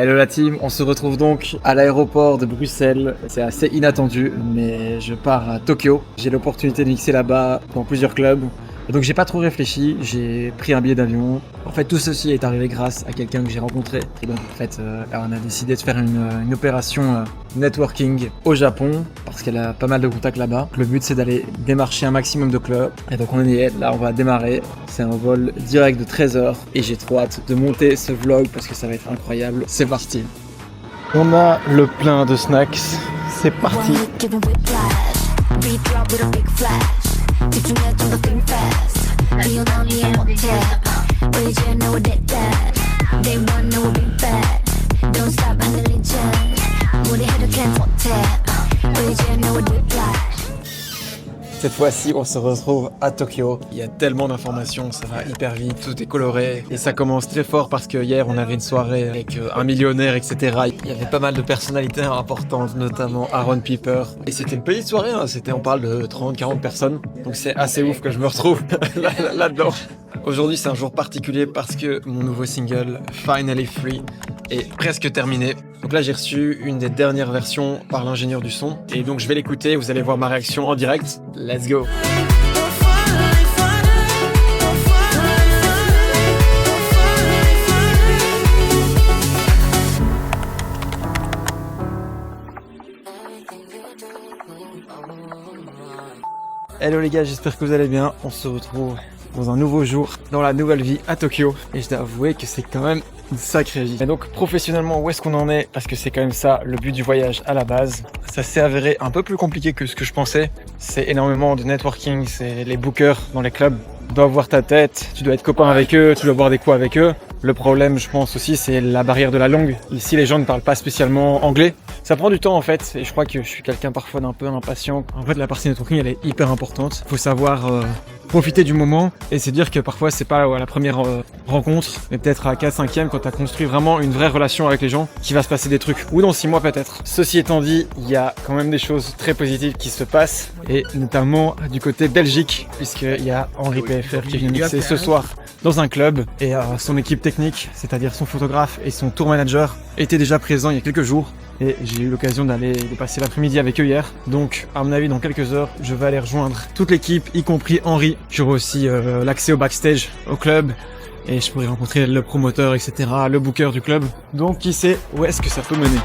Hello la team, on se retrouve donc à l'aéroport de Bruxelles. C'est assez inattendu, mais je pars à Tokyo. J'ai l'opportunité de mixer là-bas dans plusieurs clubs. Et donc j'ai pas trop réfléchi, j'ai pris un billet d'avion. En fait tout ceci est arrivé grâce à quelqu'un que j'ai rencontré. Et donc en fait on a décidé de faire une opération networking au Japon parce qu'elle a pas mal de contacts là-bas. Le but c'est d'aller démarcher un maximum de clubs. Et donc on est là, on va démarrer. C'est un vol direct de 13h et j'ai trop hâte de monter ce vlog parce que ça va être incroyable. C'est parti. On a le plein de snacks. C'est parti. Cette fois-ci, on se retrouve à Tokyo. Il y a tellement d'informations, ça va hyper vite, tout est coloré. Et ça commence très fort parce que hier, on avait une soirée avec un millionnaire, etc. Il y avait pas mal de personnalités importantes, notamment Aaron Piper. Et c'était une petite soirée, hein. On parle de 30-40 personnes. Donc c'est assez ouf que je me retrouve là-dedans. Aujourd'hui, c'est un jour particulier parce que mon nouveau single, Finally Free, est presque terminé. Donc là, j'ai reçu une des dernières versions par l'ingénieur du son. Et donc, je vais l'écouter. Vous allez voir ma réaction en direct. Let's go! Hello les gars, j'espère que vous allez bien. On se retrouve dans un nouveau jour, dans la nouvelle vie à Tokyo. Et je dois avouer que c'est quand même une sacrée vie. Et donc professionnellement, où est-ce qu'on en est? Parce que c'est quand même ça le but du voyage à la base. Ça s'est avéré un peu plus compliqué que ce que je pensais. C'est énormément de networking, c'est les bookers dans les clubs. Tu dois voir ta tête, tu dois être copain avec eux, tu dois boire des coups avec eux. Le problème, je pense aussi, c'est la barrière de la langue. Ici, les gens ne parlent pas spécialement anglais. Ça prend du temps en fait, et je crois que je suis quelqu'un parfois d'un peu impatient. En fait, la partie networking, elle est hyper importante. Il faut savoir profiter du moment, et c'est dire que parfois, c'est pas à la première rencontre, mais peut-être à 4-5e, quand tu as construit vraiment une vraie relation avec les gens, qu'il va se passer des trucs, ou dans 6 mois peut-être. Ceci étant dit, il y a quand même des choses très positives qui se passent, et notamment du côté Belgique, puisqu'il y a Henri PFR qui vient mixer ce soir dans un club, et son équipe technique, c'est-à-dire son photographe et son tour manager, étaient déjà présents il y a quelques jours. Et j'ai eu l'occasion de passer l'après-midi avec eux hier. Donc, à mon avis, dans quelques heures, je vais aller rejoindre toute l'équipe, y compris Henri. J'aurai aussi l'accès au backstage, au club. Et je pourrai rencontrer le promoteur, etc., le booker du club. Donc, qui sait où est-ce que ça peut mener.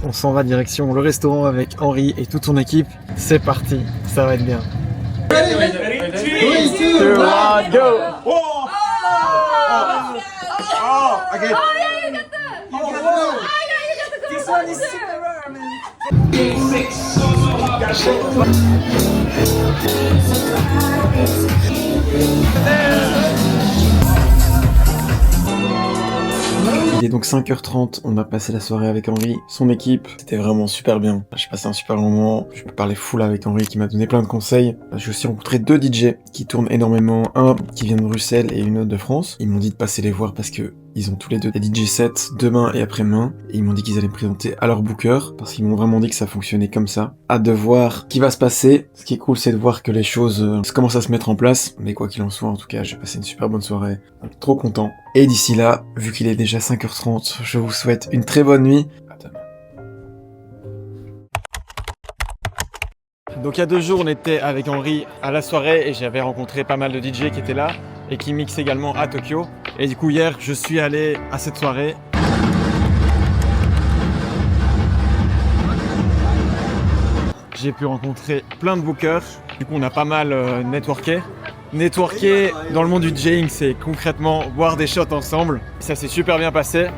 On s'en va direction le restaurant avec Henri et toute son équipe. C'est parti, ça va être bien. Ready? 3, 2, 1, go! Okay. This one is super rare, man. Il est donc 5h30, on a passé la soirée avec Henri, son équipe, c'était vraiment super bien. J'ai passé un super moment, je peux parler full avec Henri qui m'a donné plein de conseils. J'ai aussi rencontré 2 DJ qui tournent énormément, un qui vient de Bruxelles et une autre de France. Ils m'ont dit de passer les voir parce que ils ont tous les deux des DJ sets demain et après-demain. Et ils m'ont dit qu'ils allaient me présenter à leur booker parce qu'ils m'ont vraiment dit que ça fonctionnait comme ça. Hâte de voir ce qui va se passer. Ce qui est cool, c'est de voir que les choses commencent à se mettre en place. Mais quoi qu'il en soit, en tout cas, j'ai passé une super bonne soirée. Trop content. Et d'ici là, vu qu'il est déjà 5h30, je vous souhaite une très bonne nuit. À demain. Donc il y a 2 jours, on était avec Henri à la soirée et j'avais rencontré pas mal de DJ qui étaient là et qui mixent également à Tokyo. Et du coup hier, je suis allé à cette soirée. J'ai pu rencontrer plein de bookers. Du coup, on a pas mal networké. Networker dans le monde du DJing, c'est concrètement boire des shots ensemble. Ça s'est super bien passé.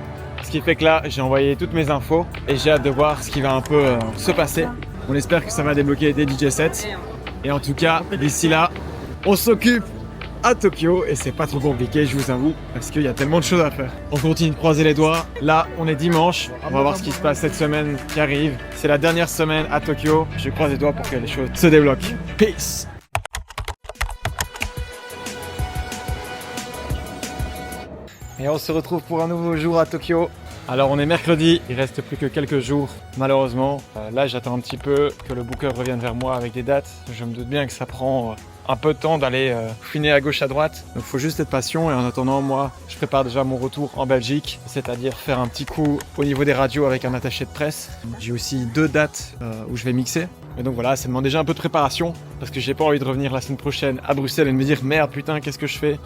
Ce qui fait que là, j'ai envoyé toutes mes infos et j'ai hâte de voir ce qui va un peu se passer. On espère que ça va débloquer des DJ sets. Et en tout cas, d'ici là, on s'occupe à Tokyo et c'est pas trop compliqué, je vous avoue, parce qu'il y a tellement de choses à faire. On continue de croiser les doigts. Là, on est dimanche. On va voir ce qui se passe cette semaine qui arrive. C'est la dernière semaine à Tokyo. Je croise les doigts pour que les choses se débloquent. Peace! Et on se retrouve pour un nouveau jour à Tokyo. Alors on est mercredi, il reste plus que quelques jours malheureusement. Là j'attends un petit peu que le booker revienne vers moi avec des dates. Je me doute bien que ça prend un peu de temps d'aller fouiner à gauche à droite. Donc il faut juste être patient et en attendant moi je prépare déjà mon retour en Belgique. C'est-à-dire faire un petit coup au niveau des radios avec un attaché de presse. J'ai aussi 2 dates où je vais mixer. Et donc voilà, ça demande déjà un peu de préparation parce que j'ai pas envie de revenir la semaine prochaine à Bruxelles et de me dire merde putain qu'est-ce que je fais.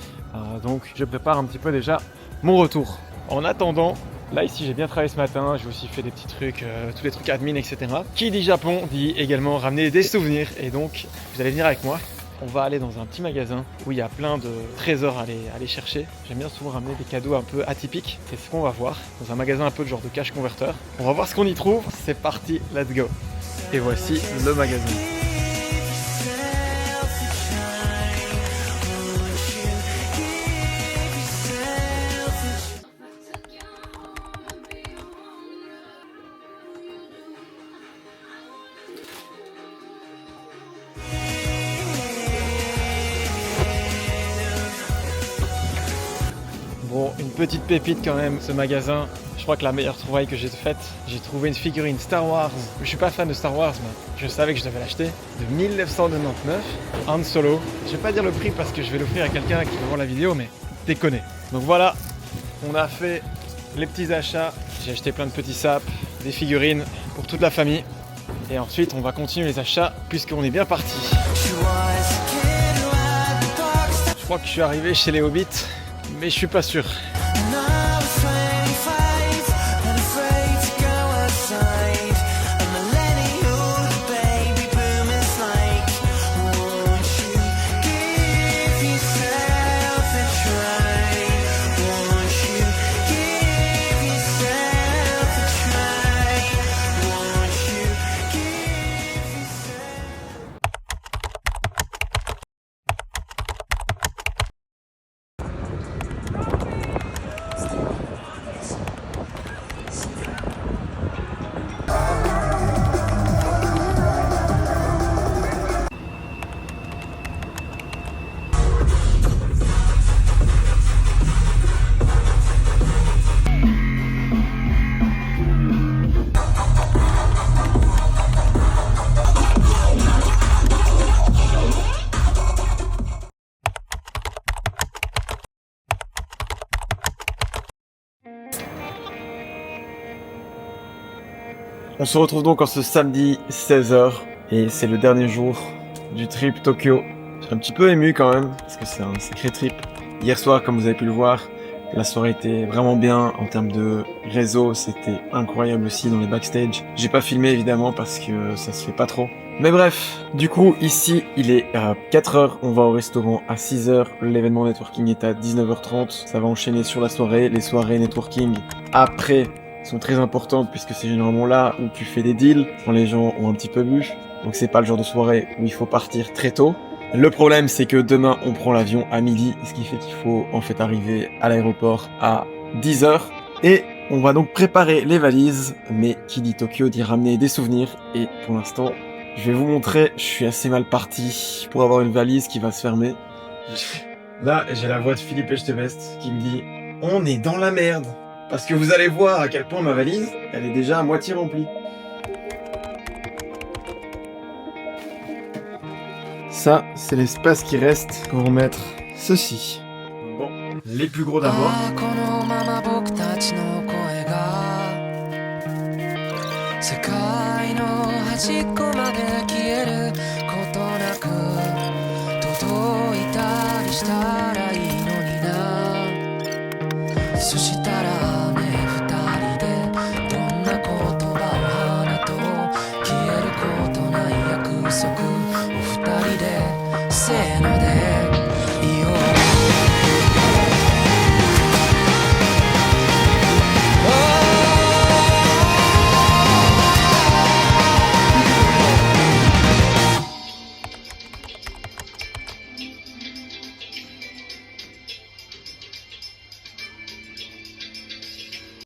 Donc je prépare un petit peu déjà mon retour. En attendant, là ici j'ai bien travaillé ce matin, j'ai aussi fait des petits trucs, tous les trucs admin etc. Qui dit Japon dit également ramener des souvenirs et donc vous allez venir avec moi. On va aller dans un petit magasin où il y a plein de trésors à aller chercher. J'aime bien souvent ramener des cadeaux un peu atypiques. C'est ce qu'on va voir dans un magasin un peu de genre de cash converter. On va voir ce qu'on y trouve. C'est parti, let's go. Et voici le magasin. Bon, une petite pépite quand même, ce magasin. Je crois que la meilleure trouvaille que j'ai faite, j'ai trouvé une figurine Star Wars. Je suis pas fan de Star Wars, mais je savais que je devais l'acheter. De 1999, Han Solo. Je vais pas dire le prix parce que je vais l'offrir à quelqu'un qui va voir la vidéo, mais déconnez. Donc voilà, on a fait les petits achats. J'ai acheté plein de petits sapes, des figurines pour toute la famille. Et ensuite, on va continuer les achats puisqu'on est bien parti. Je crois que je suis arrivé chez les Hobbits. Mais je suis pas sûr. On se retrouve donc en ce samedi 16h et c'est le dernier jour du trip Tokyo. Je suis un petit peu ému quand même parce que c'est un sacré trip. Hier soir, comme vous avez pu le voir, la soirée était vraiment bien en termes de réseau, c'était incroyable aussi dans les backstage. J'ai pas filmé évidemment parce que ça se fait pas trop. Mais bref, du coup ici il est à 4h, on va au restaurant à 6h, l'événement networking est à 19h30, ça va enchaîner sur la soirée, les soirées networking après sont très importantes puisque c'est généralement là où tu fais des deals quand les gens ont un petit peu bu. Donc c'est pas le genre de soirée où il faut partir très tôt. Le problème c'est que demain on prend l'avion à midi, ce qui fait qu'il faut en fait arriver à l'aéroport à 10h. Et on va donc préparer les valises, mais qui dit Tokyo dit ramener des souvenirs. Et pour l'instant, je vais vous montrer, je suis assez mal parti pour avoir une valise qui va se fermer. Là j'ai la voix de Philippe Echtebest qui me dit « On est dans la merde !» Parce que vous allez voir à quel point ma valise, elle est déjà à moitié remplie. Ça, c'est l'espace qui reste pour mettre ceci. Bon, les plus gros d'abord. Se no de